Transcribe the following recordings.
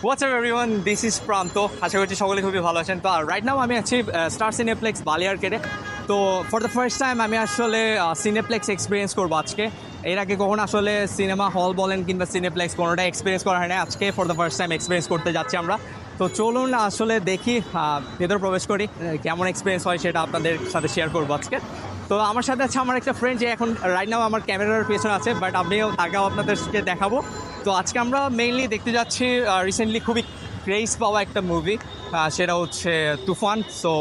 What's up everyone, this is Pranto. আশা করছি সকলে খুবই ভালো আছেন। তো রাইট নাও আমি আছি স্টার সিনেপ্লেক্স বালিয়ারকেটে। তো ফর দ্য ফার্স্ট টাইম আমি আসলে সিনেপ্লেক্স এক্সপিরিয়েন্স করবো আজকে। এর আগে কখন আসলে সিনেমা হল বলেন কিংবা সিনেপ্লেক্স কোনোটা এক্সপিরিয়েন্স করা হয় না, আজকে for the first time experience করতে যাচ্ছি আমরা। তো চলুন আসলে দেখি, ভেতরে প্রবেশ করি, কেমন এক্সপিরিয়েন্স হয় সেটা আপনাদের সাথে শেয়ার করবো আজকে। তো আমার সাথে আছে আমার একটা ফ্রেন্ড, যে এখন রাইট নাও আমার ক্যামেরার পেছনে আছে, বাট আমিও তাকেও আপনাদেরকে দেখাবো। তো আজকে আমরা মেইনলি দেখতে যাচ্ছি রিসেন্টলি খুবই ক্রেজ পাওয়া একটা মুভি, সেটা হচ্ছে তুফান। সো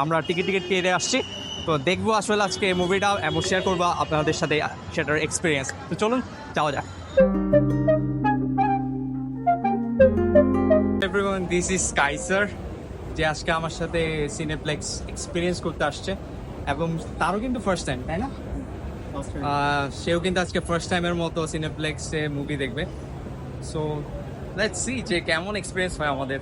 আমরা টিকিট কেটে আসছি, তো দেখবো আসলে আজকে এই মুভিটা এবং শেয়ার করবো আপনাদের সাথে সেটার এক্সপিরিয়েন্স। তো চলুন যাওয়া যাক। এভরিওয়ান, দিস ইজ কাইসার, যে আজকে আমার সাথে সিনেপ্লেক্স এক্সপিরিয়েন্স করতে আসছে এবং তারও কিন্তু ফার্স্ট টাইম, তাই না? সেও কিন্তু আজকে ফার্স্ট টাইমের মতো সিনেপ্লেক্সে মুভি দেখবে। সো লেটস সি যে কেমন এক্সপিরিয়েন্স হয় আমাদের।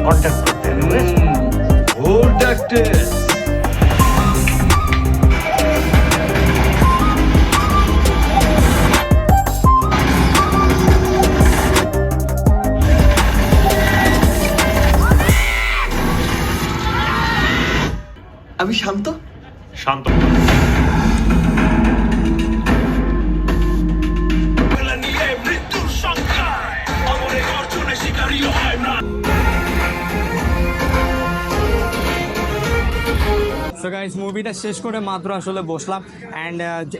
কন্ট্যাক্ট করতে হবে। আমি শান্ত শান্ত সো গাইস, মুভিটা শেষ করে মাত্র আসলে বসলাম। অ্যান্ড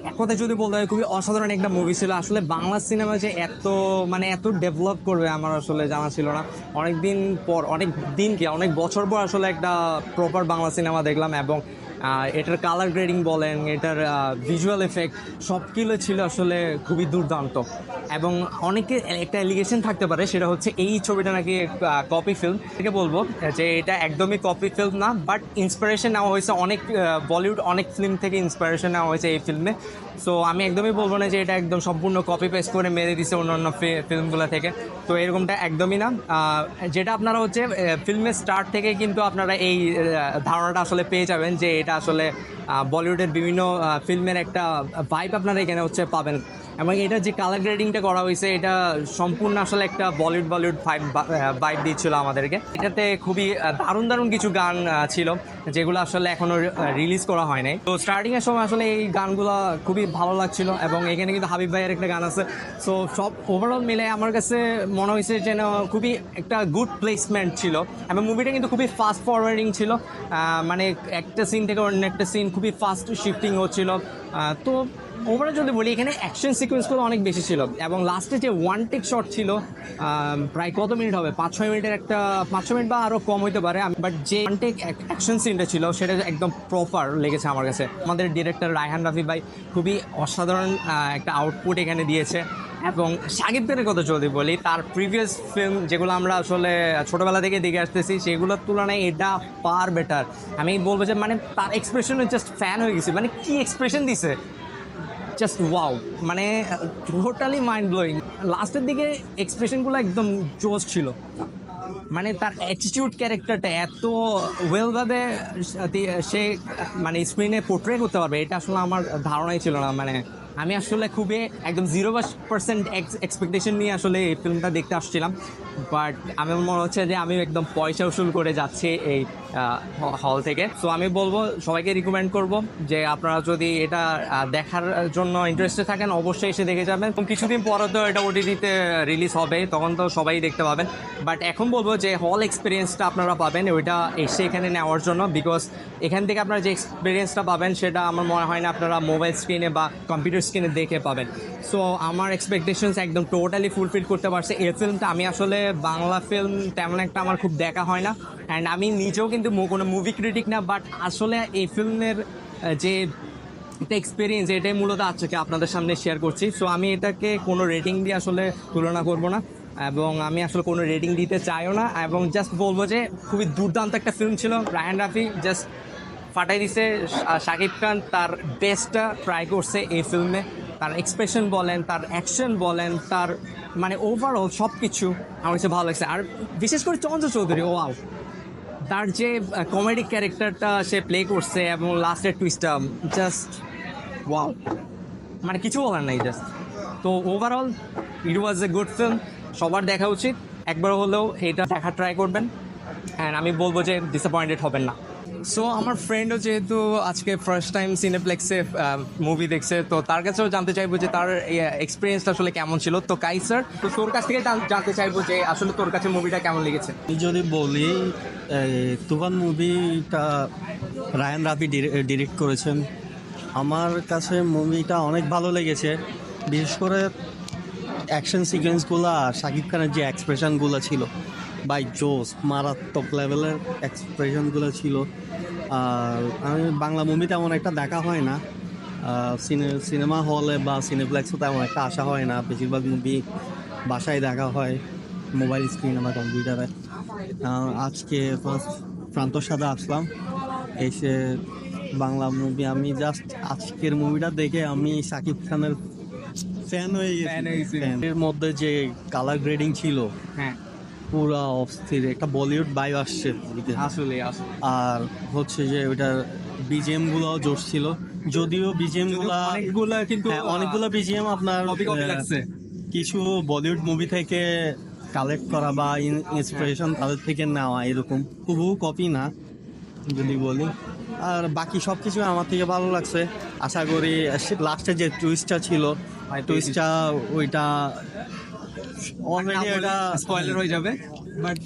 এক কথায় যদি বলতে হয়, খুবই অসাধারণ একটা মুভি ছিল। আসলে বাংলা সিনেমা যে এত ডেভেলপ করবে আমার আসলে জানা ছিল না। অনেক বছর পর আসলে একটা প্রপার বাংলা সিনেমা দেখলাম, এবং এটার কালার গ্রেডিং বলেন, এটার ভিজুয়াল এফেক্ট সবগুলো ছিল আসলে খুবই দুর্দান্ত। এবং অনেকে একটা এলিগেশন থাকতে পারে, সেটা হচ্ছে এই ছবিটা নাকি কপি ফিল্ম। এটাকে বলবো যে এটা একদমই কপি ফিল্ম না, বাট ইন্সপিরেশন নেওয়া হয়েছে অনেক বলিউড অনেক ফিল্ম থেকে ইন্সপিরেশন নেওয়া হয়েছে এই ফিল্মে। সো আমি একদমই বলবো না যে এটা একদম সম্পূর্ণ কপি পেস্ট করে মেরে দিছে অন্যান্য ফিল্মগুলো থেকে। তো এরকমটা একদমই না। যেটা আপনারা হচ্ছে ফিল্মের স্টার্ট থেকে কিন্তু আপনারা এই ধারণাটা আসলে পেয়ে যাবেন যে এটা আসলে বলিউডের বিভিন্ন ফিল্মের একটা ভাইব আপনারা এখানে হচ্ছে পাবেন। এবং এটা যে কালার গ্রেডিংটা করা হয়েছে, এটা সম্পূর্ণ আসলে একটা বলিউড ভাইব দিচ্ছিল আমাদেরকে। এটাতে খুবই দারুণ কিছু গান ছিল, যেগুলো আসলে এখনো রিলিজ করা হয় নাই। তো স্টার্টিংয়ের সময় আসলে এই গানগুলো খুবই ভালো লাগছিল, এবং এখানে কিন্তু হাবিব ভাইয়ের একটা গান আছে। সো সব ওভারঅল মিলে আমার কাছে মনে হয়েছে যেন খুবই একটা গুড প্লেসমেন্ট ছিল, এবং মুভিটা কিন্তু খুবই ফাস্ট ফরওয়ার্ডিং ছিল। মানে একটা সিন থেকে অন্য একটা সিন খুবই ফাস্ট শিফটিং হচ্ছিল। তো ওভারঅল যদি বলি, এখানে অ্যাকশন সিকোয়েন্সগুলো অনেক বেশি ছিল, এবং লাস্টে যে ওয়ান টেক শট ছিল প্রায় কত মিনিট হবে, 5-6 মিনিটের একটা, 5-6 মিনিট বা আরও কম হইতে পারে, বাট যে ওয়ান টেক অ্যাকশন সিনটা ছিল সেটা একদম প্রপার লেগেছে আমার কাছে। আমাদের ডিরেক্টর রায়হান রাফি ভাই খুবই অসাধারণ একটা আউটপুট এখানে দিয়েছে, এবং শাকিব খানের কথা যদি বলি, তার প্রিভিয়াস ফিল্ম যেগুলো আমরা আসলে ছোটোবেলা থেকে দেখে আসতেছি সেগুলোর তুলনায় এটা ফার বেটার। আমি বলবো যে মানে তার এক্সপ্রেশনে জাস্ট ফ্যান হয়ে গেছি, মানে কি এক্সপ্রেশন দিছে, জাস্ট ওয়াও, মানে টোটালি মাইন্ড ব্লোয়িং। লাস্টের দিকে এক্সপ্রেশনগুলো একদম জোশ ছিল, মানে তার অ্যাটিটিউড ক্যারেক্টারটা এত ওয়েলভাবে সে মানে স্ক্রিনে পোর্ট্রে করতে পারবে, এটা আসলে আমার ধারণাই ছিল না। মানে আমি আসলে খুবই একদম 0% এক্সপেকটেশন নিয়ে আসলে এই ফিল্মটা দেখতে আসছিলাম, বাট আমার মনে হচ্ছে যে আমি একদম পয়সা উসুল করে যাচ্ছি এই হল থেকে। সো আমি বলবো সবাইকে রিকমেন্ড করব যে আপনারা যদি এটা দেখার জন্য ইন্টারেস্টেড থাকেন অবশ্যই এসে দেখে যাবেন। এবং কিছুদিন পরে তো এটা ওটিটিতে রিলিজ হবে, তখন তো সবাই দেখতে পাবেন। বাট এখন বলবো যে হল এক্সপিরিয়েন্সটা আপনারা পাবেন ওইটা এসে এখানে নেওয়ার জন্য, বিকজ এখান থেকে আপনারা যে এক্সপিরিয়েন্সটা পাবেন সেটা আমার মনে হয় না আপনারা মোবাইল স্ক্রিনে বা কম্পিউটার স্ক্রিনে দেখে পাবেন। সো আমার এক্সপেকটেশনস একদম টোটালি ফুলফিল করতে পারছে এই ফিল্মটা। আমি আসলে বাংলা ফিল্ম তেমন একটা আমার খুব দেখা হয় না, অ্যান্ড আমি নিজেও কিন্তু কোনো মুভি ক্রিটিক না, বাট আসলে এই ফিল্মের যে একটা এক্সপিরিয়েন্স এটাই মূলত আজকে আপনাদের সামনে শেয়ার করছি। সো আমি এটাকে কোনো রেটিং দিয়ে আসলে তুলনা করব না, এবং আমি আসলে কোনো রেটিং দিতে চাইও না, এবং জাস্ট বলবো যে খুবই দুর্দান্ত একটা ফিল্ম ছিল। রায়হান রাফি জাস্ট ফাটাই দিছে, শাকিব খান তার বেস্টটা ট্রাই করছে এই ফিল্মে। তার এক্সপ্রেশন বলেন, তার অ্যাকশন বলেন, তার মানে ওভারঅল সব কিছু আমার কাছে ভালো লাগছে। আর বিশেষ করে চঞ্চল চৌধুরী, ওয়াও, তার যে কমেডি ক্যারেক্টারটা সে প্লে করছে এবং লাস্টের টুইস্টটা জাস্ট ওয়াও, মানে কিছু বলার নাই জাস্ট। তো overall it was a good film, সবার দেখা উচিত, একবার হলেও এটা দেখা ট্রাই করবেন, অ্যান্ড আমি বলবো যে ডিসঅ্যাপয়েন্টেড হবেন না। সো আমার ফ্রেন্ডও যেহেতু আজকে ফার্স্ট টাইম সিনেপ্লেক্সে মুভি দেখছে, তো তার কাছেও জানতে চাইবো যে তার এক্সপিরিয়েন্সটা আসলে কেমন ছিল। তো কাইসার, তো তোর কাছ থেকে জানতে চাইবো যে আসলে তোর কাছে মুভিটা কেমন লেগেছে। আমি যদি বলি, তুফান মুভিটা রায়ান রাফি ডিরেক্ট করেছেন। আমার কাছে মুভিটা অনেক ভালো লেগেছে, বিশেষ করে অ্যাকশন সিকোয়েন্সগুলো আর শাকিব খানের যে এক্সপ্রেশনগুলো ছিল, বাই জোস, মারাত্মক লেভেলের এক্সপ্রেশনগুলো ছিল। আর আমি বাংলা মুভি তেমন একটা দেখা হয় না, সিনেমা হলে বা সিনেপ্লেক্সও তেমন একটা আসা হয় না, বেশিরভাগ মুভি বাসায় দেখা হয়, মোবাইল স্ক্রিনে বা কম্পিউটারে। আজকে ফার্স্ট প্রান্তর সাথে আসলাম, এসে বাংলা মুভি আমি জাস্ট আজকের মুভিটা দেখে আমি শাকিব খানের ফ্যান হয়ে গেছি। এর মধ্যে যে কালার গ্রেডিং ছিল, হ্যাঁ পুরা অস্থির একটা বলিউড ভাইব আসছে আসলে আর হচ্ছে যে ওইটার বিজিএম গুলো জোশ ছিল, যদিও বিজিএম গুলা অনেকগুলা কিন্তু অনেকগুলো বিজিএম আপনার কপি লাগছে। কিছু বলিউড মুভি থেকে কালেক্ট করা বা ইন্সপিরেশন তাদের থেকে নেওয়া, এরকম হুবহু কপি না যদি বলি। আর বাকি সব কিছু আমার থেকে ভালো লাগছে। আশা করি লাস্টে যে টুইস্টটা ছিল, টুইস্টটা ওইটা অলরেডি এটা স্পয়লার হয়ে যাবে, বাট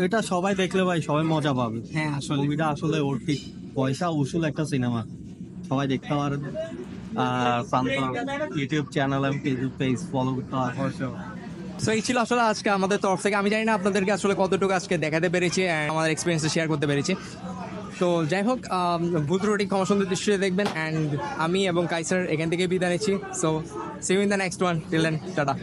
এটা সবাই দেখলে ভাই সবাই মজা পাবে। হ্যাঁ আসলে মুভিটা আসলে ওর ঠিক পয়সা উসুল একটা সিনেমা, সবাই দেখতে পারেন। আর ইউটিউব চ্যানেল এবং ফেসবুক পেজ ফলো করতে পারেন। সো এই ছিল আসলে আজকে আমাদের তরফ থেকে। আমি জানি না আপনাদেরকে আসলে কতটুকু আজকে দেখাতে পেরেছি, and আমাদের এক্সপিরিয়েন্সটা শেয়ার করতে পেরেছি। তো যাই হোক, ভূত রুটি ক্ষমা সুন্দর দৃশ্যে দেখবেন, অ্যান্ড আমি এবং কাইসার এখান থেকে বিদায় নিচ্ছি। So see you in the next one, till then tata.